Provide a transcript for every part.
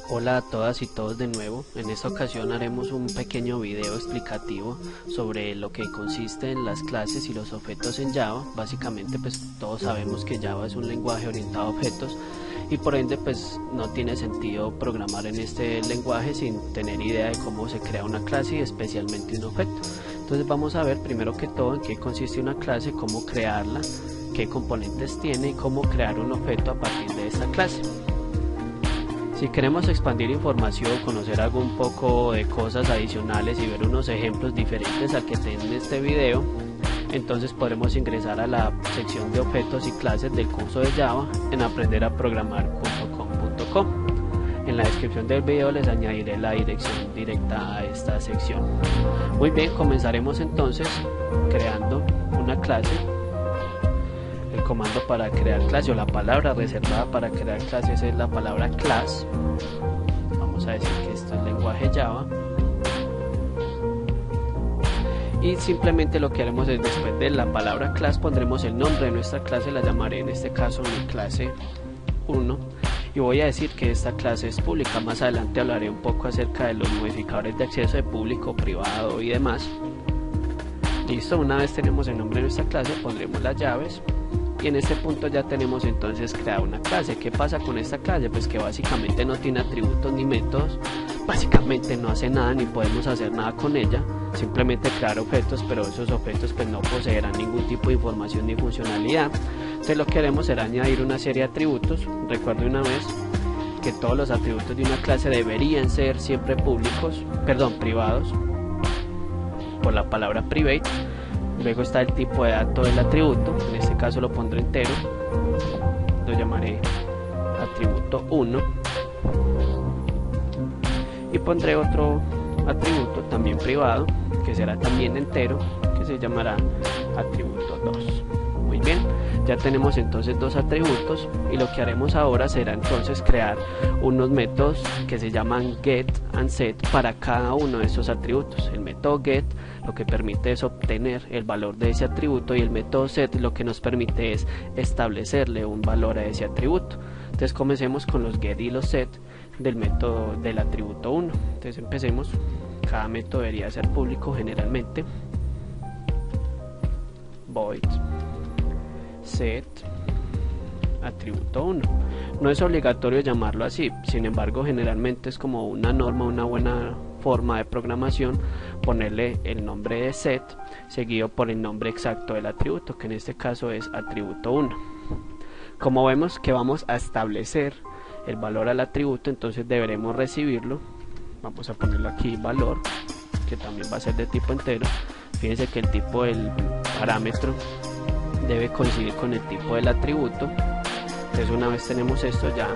Hola a todas y todos de nuevo. En esta ocasión haremos un pequeño video explicativo sobre lo que consiste en las clases y los objetos en Java. Básicamente pues todos sabemos que Java es un lenguaje orientado a objetos y por ende pues no tiene sentido programar en este lenguaje sin tener idea de cómo se crea una clase y especialmente un objeto. Entonces vamos a ver primero que todo en qué consiste una clase, cómo crearla, qué componentes tiene y cómo crear un objeto a partir de esta clase. Si queremos expandir información, conocer algo un poco de cosas adicionales y ver unos ejemplos diferentes al que tiene en este video, entonces podremos ingresar a la sección de objetos y clases del curso de Java en aprenderaprogramar.com.co. En la descripción del video les añadiré la dirección directa a esta sección. Muy bien, comenzaremos entonces creando una clase. El comando para crear clase o la palabra reservada para crear clases es la palabra class. Vamos a decir que esto es lenguaje Java. Y simplemente lo que haremos es después de la palabra class pondremos el nombre de nuestra clase, la llamaré en este caso mi clase 1. Y voy a decir que esta clase es pública. Más adelante hablaré un poco acerca de los modificadores de acceso de público, privado y demás. Listo, una vez tenemos el nombre de nuestra clase pondremos las llaves. Y en este punto ya tenemos entonces creada una clase. ¿Qué pasa con esta clase? Pues que básicamente no tiene atributos ni métodos, básicamente no hace nada ni podemos hacer nada con ella, simplemente crear objetos, pero esos objetos pues no poseerán ningún tipo de información ni funcionalidad. Entonces lo que haremos será añadir una serie de atributos. Recuerde una vez que todos los atributos de una clase deberían ser siempre privados, por la palabra private. Luego está el tipo de dato del atributo, en este caso lo pondré entero, lo llamaré atributo 1 y pondré otro atributo también privado que será también entero, que se llamará atributo 2. Muy bien, ya tenemos entonces dos atributos y lo que haremos ahora será entonces crear unos métodos que se llaman get and set para cada uno de esos atributos. El método get lo que permite es obtener el valor de ese atributo y el método set lo que nos permite es establecerle un valor a ese atributo. Entonces comencemos con los get y los set del método del atributo 1. Entonces empecemos. Cada método debería ser público generalmente. Void set atributo 1. No es obligatorio llamarlo así, sin embargo generalmente es como una norma, una buena forma de programación ponerle el nombre de set seguido por el nombre exacto del atributo, que en este caso es atributo 1. Como vemos que vamos a establecer el valor al atributo, entonces deberemos recibirlo. Vamos a ponerlo aquí valor, que también va a ser de tipo entero. Fíjense que el tipo del parámetro debe coincidir con el tipo del atributo. Entonces una vez tenemos esto ya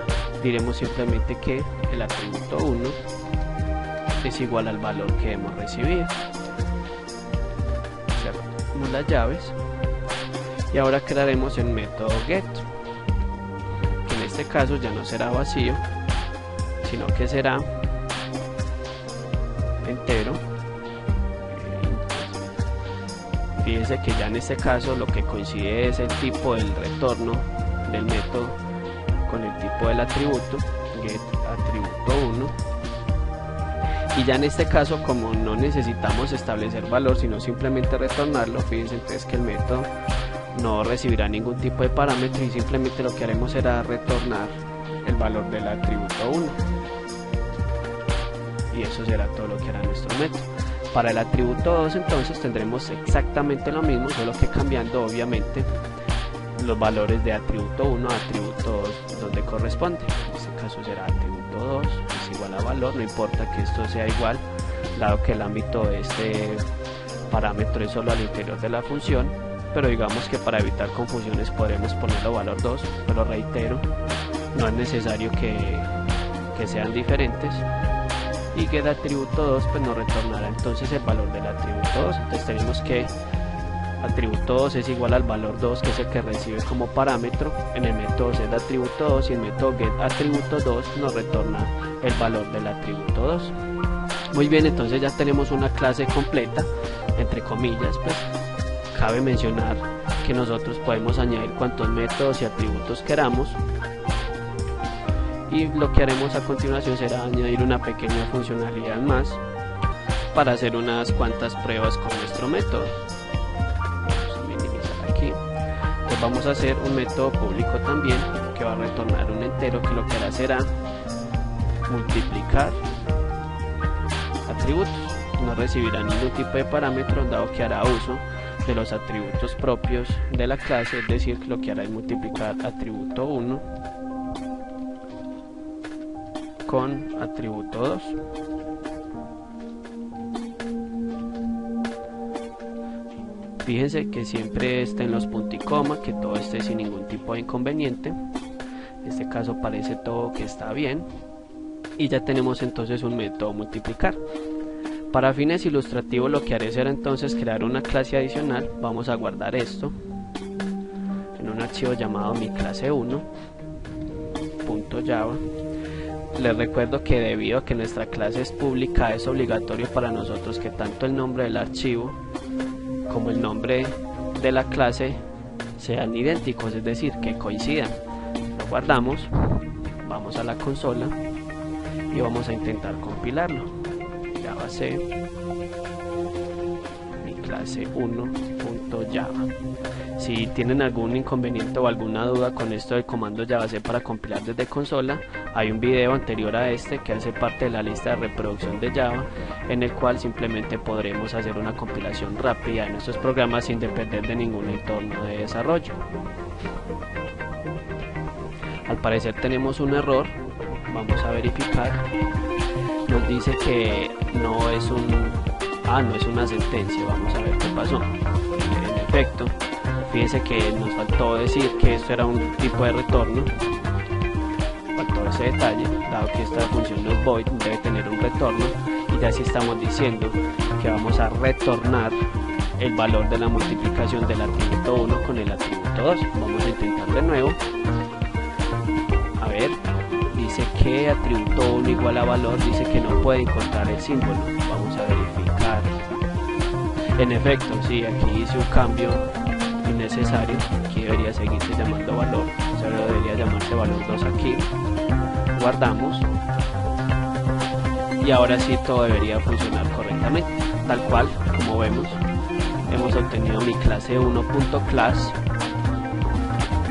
diremos simplemente que el atributo 1 es igual al valor que hemos recibido. Cerramos las llaves y ahora crearemos el método get, que en este caso ya no será vacío sino que será entero. Fíjense que ya en este caso lo que coincide es el tipo del retorno del método con el tipo del atributo, get atributo 1. Y ya en este caso, como no necesitamos establecer valor sino simplemente retornarlo, fíjense entonces que el método no recibirá ningún tipo de parámetro y simplemente lo que haremos será retornar el valor del atributo 1. Y eso será todo lo que hará nuestro método. Para el atributo 2 entonces tendremos exactamente lo mismo, solo que cambiando obviamente los valores de atributo 1 a atributo 2 donde corresponde. En este caso será atributo 2 es igual a valor, no importa que esto sea igual, dado que el ámbito de este parámetro es solo al interior de la función, pero digamos que para evitar confusiones podremos ponerlo valor 2, pero reitero, no es necesario que sean diferentes. Y get atributo 2 pues nos retornará entonces el valor del atributo 2. Entonces tenemos que atributo 2 es igual al valor 2, que es el que recibe como parámetro en el método set atributo 2, y el método get atributo 2 nos retorna el valor del atributo 2. Muy bien, entonces ya tenemos una clase completa, entre comillas. Pues cabe mencionar que nosotros podemos añadir cuantos métodos y atributos queramos. y lo que haremos a continuación será añadir una pequeña funcionalidad más para hacer unas cuantas pruebas con nuestro método. Vamos a minimizar aquí. Pues vamos a hacer un método público también que va a retornar un entero, que lo que hará será multiplicar atributos. No recibirá ningún tipo de parámetro, dado que hará uso de los atributos propios de la clase, es decir, que lo que hará es multiplicar atributo 1 con atributo 2. Fíjense que siempre estén los puntos y coma, que todo esté sin ningún tipo de inconveniente. En este caso parece todo que está bien, y ya tenemos entonces un método multiplicar. Para fines ilustrativos lo que haré será entonces crear una clase adicional. Vamos a guardar esto en un archivo llamado mi clase 1.java. Les recuerdo que debido a que nuestra clase es pública, es obligatorio para nosotros que tanto el nombre del archivo como el nombre de la clase sean idénticos, es decir, que coincidan. Lo guardamos, vamos a la consola y vamos a intentar compilarlo. Java C, mi clase 1.java. Si tienen algún inconveniente o alguna duda con esto del comando Java C para compilar desde consola, hay un video anterior a este que hace parte de la lista de reproducción de Java, en el cual simplemente podremos hacer una compilación rápida de nuestros programas sin depender de ningún entorno de desarrollo. Al parecer tenemos un error, vamos a verificar. Nos dice que no es una sentencia. Vamos a ver qué pasó. En efecto, fíjense que nos faltó decir que esto era un tipo de retorno. Faltó ese detalle, dado que esta función no es void, debe tener un retorno, y ya sí estamos diciendo que vamos a retornar el valor de la multiplicación del atributo 1 con el atributo 2. Vamos a intentar de nuevo. A ver, dice que atributo 1 igual a valor, dice que no puede encontrar el símbolo. Vamos a verificar. En efecto, sí, aquí hice un cambio innecesario. Aquí debería seguirse llamando valor, o sea, debería llamarse valor 2 aquí. Guardamos y ahora sí todo debería funcionar correctamente, tal cual como vemos. Hemos obtenido mi clase 1.class.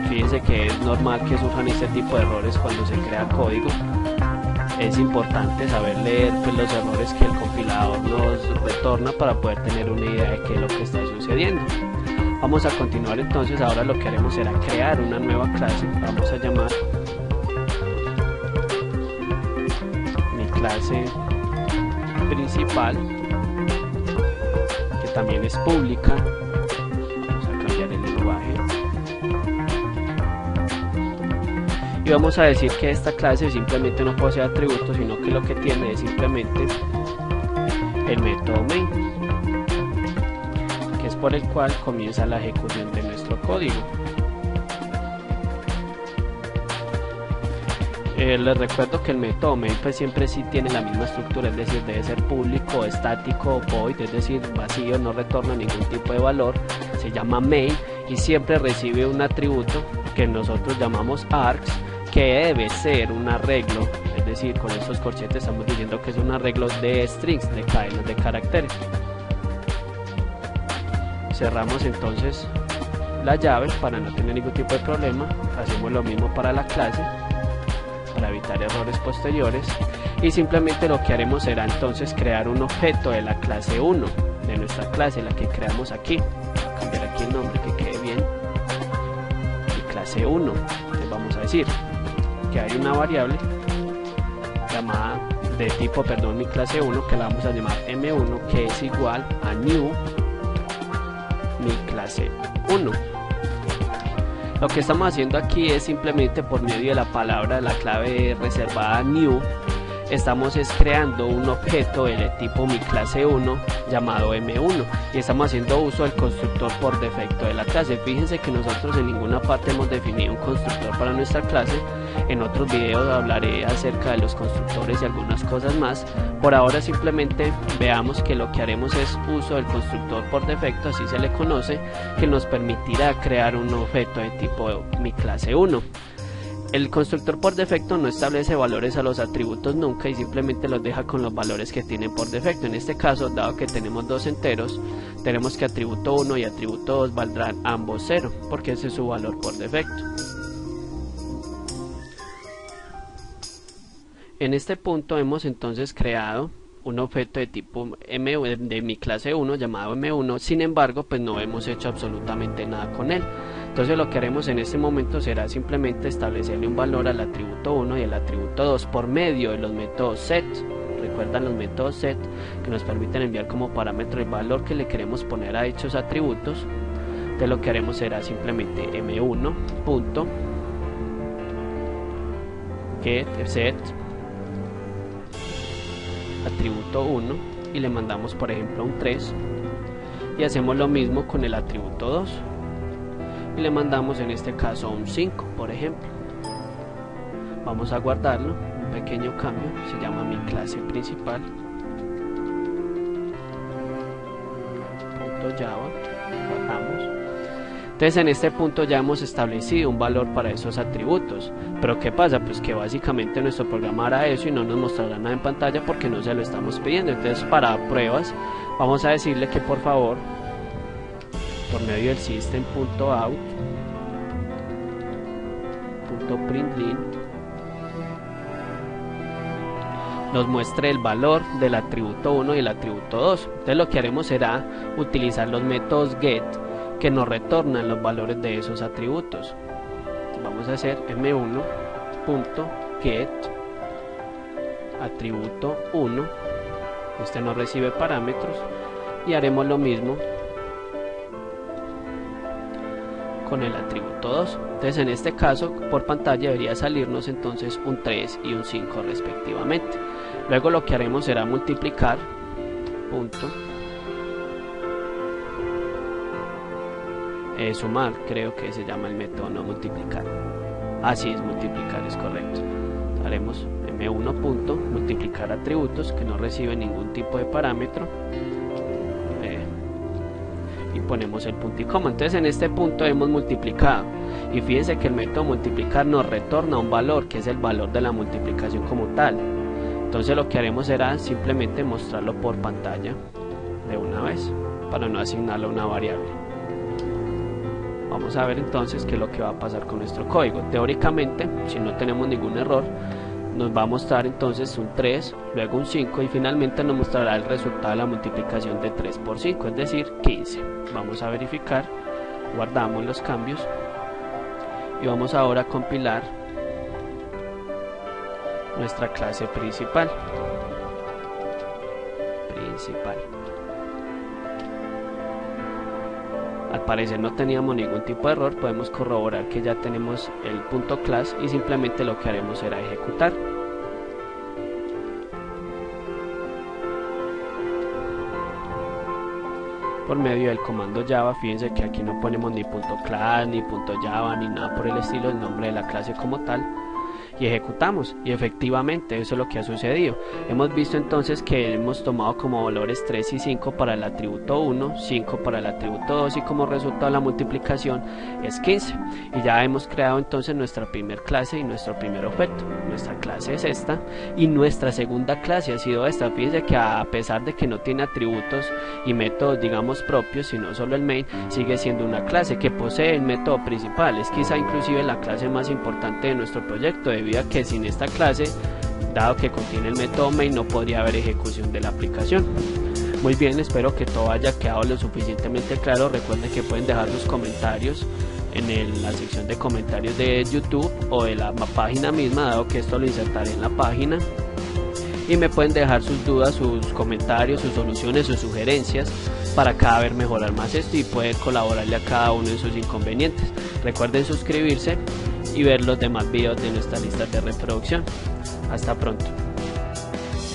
Fíjense que es normal que surjan este tipo de errores cuando se crea código. Es importante saber leer los errores que el compilador nos retorna para poder tener una idea de qué es lo que está sucediendo. Vamos a continuar entonces. Ahora lo que haremos será crear una nueva clase. Vamos a llamar mi clase principal, que también es pública. Vamos a cambiar el lenguaje. Y vamos a decir que esta clase simplemente no posee atributos, sino que lo que tiene es simplemente el método main, que es por el cual comienza la ejecución de nuestro código. Les recuerdo que el método main pues siempre sí tiene la misma estructura, es decir, debe ser público, estático, void, es decir, vacío, no retorna ningún tipo de valor, se llama main y siempre recibe un atributo que nosotros llamamos args, que debe ser un arreglo, es decir, con estos corchetes estamos diciendo que es un arreglo de strings, de cadenas de caracteres. Cerramos entonces la llave para no tener ningún tipo de problema. Hacemos lo mismo para la clase para evitar errores posteriores, y simplemente lo que haremos será entonces crear un objeto de la clase 1, de nuestra clase, la que creamos aquí. Voy a cambiar aquí el nombre que quede bien, y clase 1. Entonces vamos a decir que hay una variable llamada de tipo, mi clase 1, que la vamos a llamar m1, que es igual a new mi clase 1. Lo que estamos haciendo aquí es simplemente por medio de la palabra, de la clave reservada new, estamos creando un objeto de tipo mi clase 1 llamado m1, y estamos haciendo uso del constructor por defecto de la clase. Fíjense que nosotros en ninguna parte hemos definido un constructor para nuestra clase. En otros videos hablaré acerca de los constructores y algunas cosas más. Por ahora simplemente veamos que lo que haremos es uso del constructor por defecto, así se le conoce, que nos permitirá crear un objeto de tipo mi clase 1. El constructor por defecto no establece valores a los atributos nunca y simplemente los deja con los valores que tienen por defecto. En este caso, dado que tenemos dos enteros, tenemos que atributo 1 y atributo 2 valdrán ambos 0, porque ese es su valor por defecto. En este punto hemos entonces creado un objeto de tipo M de mi clase 1 llamado M1, sin embargo pues no hemos hecho absolutamente nada con él. Entonces lo que haremos en este momento será simplemente establecerle un valor al atributo 1 y al atributo 2 por medio de los métodos set. Recuerdan los métodos set que nos permiten enviar como parámetro el valor que le queremos poner a dichos atributos. Entonces lo que haremos será simplemente M1 punto get set atributo 1 y le mandamos por ejemplo un 3 y hacemos lo mismo con el atributo 2 y le mandamos en este caso un 5 por ejemplo. Vamos a guardarlo, un pequeño cambio, se llama mi clase principal .java, guardamos. Entonces en este punto ya hemos establecido un valor para esos atributos, pero ¿qué pasa? Pues que básicamente nuestro programa hará eso y no nos mostrará nada en pantalla porque no se lo estamos pidiendo. Entonces para pruebas vamos a decirle que por favor por medio del system.out.println nos muestre el valor del atributo 1 y el atributo 2. Entonces lo que haremos será utilizar los métodos get que nos retornan los valores de esos atributos. Vamos a hacer m1.get atributo 1, este no recibe parámetros, y haremos lo mismo con el atributo 2. Entonces en este caso por pantalla debería salirnos entonces un 3 y un 5 respectivamente. Luego lo que haremos será multiplicar sumar, creo que se llama el método, no multiplicar. Así es, multiplicar es correcto. Haremos m1 punto multiplicar atributos que no reciben ningún tipo de parámetro y ponemos el punto y coma. Entonces en este punto hemos multiplicado y fíjense que el método multiplicar nos retorna un valor que es el valor de la multiplicación como tal. Entonces lo que haremos será simplemente mostrarlo por pantalla de una vez para no asignarlo a una variable. Vamos a ver entonces qué es lo que va a pasar con nuestro código. Teóricamente, si no tenemos ningún error, nos va a mostrar entonces un 3, luego un 5 y finalmente nos mostrará el resultado de la multiplicación de 3 por 5, es decir, 15. Vamos a verificar, guardamos los cambios y vamos ahora a compilar nuestra clase principal. Al parecer no teníamos ningún tipo de error, podemos corroborar que ya tenemos el punto class y simplemente lo que haremos será ejecutar. Por medio del comando Java, fíjense que aquí no ponemos ni punto class, ni punto Java, ni nada por el estilo, el nombre de la clase como tal. Y ejecutamos y efectivamente eso es lo que ha sucedido. Hemos visto entonces que hemos tomado como valores 3 y 5 para el atributo 1, 5 para el atributo 2 y como resultado la multiplicación es 15. Y ya hemos creado entonces nuestra primer clase y nuestro primer objeto. Nuestra clase es esta y nuestra segunda clase ha sido esta. Fíjense que a pesar de que no tiene atributos y métodos digamos propios, sino solo el main, sigue siendo una clase que posee el método principal. Es quizá inclusive la clase más importante de nuestro proyecto, debido a que sin esta clase, dado que contiene el método main, no podría haber ejecución de la aplicación. Muy bien, espero que todo haya quedado lo suficientemente claro. Recuerden que pueden dejar sus comentarios en la sección de comentarios de YouTube o de la página misma, dado que esto lo insertaré en la página, y me pueden dejar sus dudas, sus comentarios, sus soluciones, sus sugerencias para cada vez mejorar más esto y poder colaborarle a cada uno en sus inconvenientes. Recuerden suscribirse y ver los demás videos de nuestra lista de reproducción. Hasta pronto.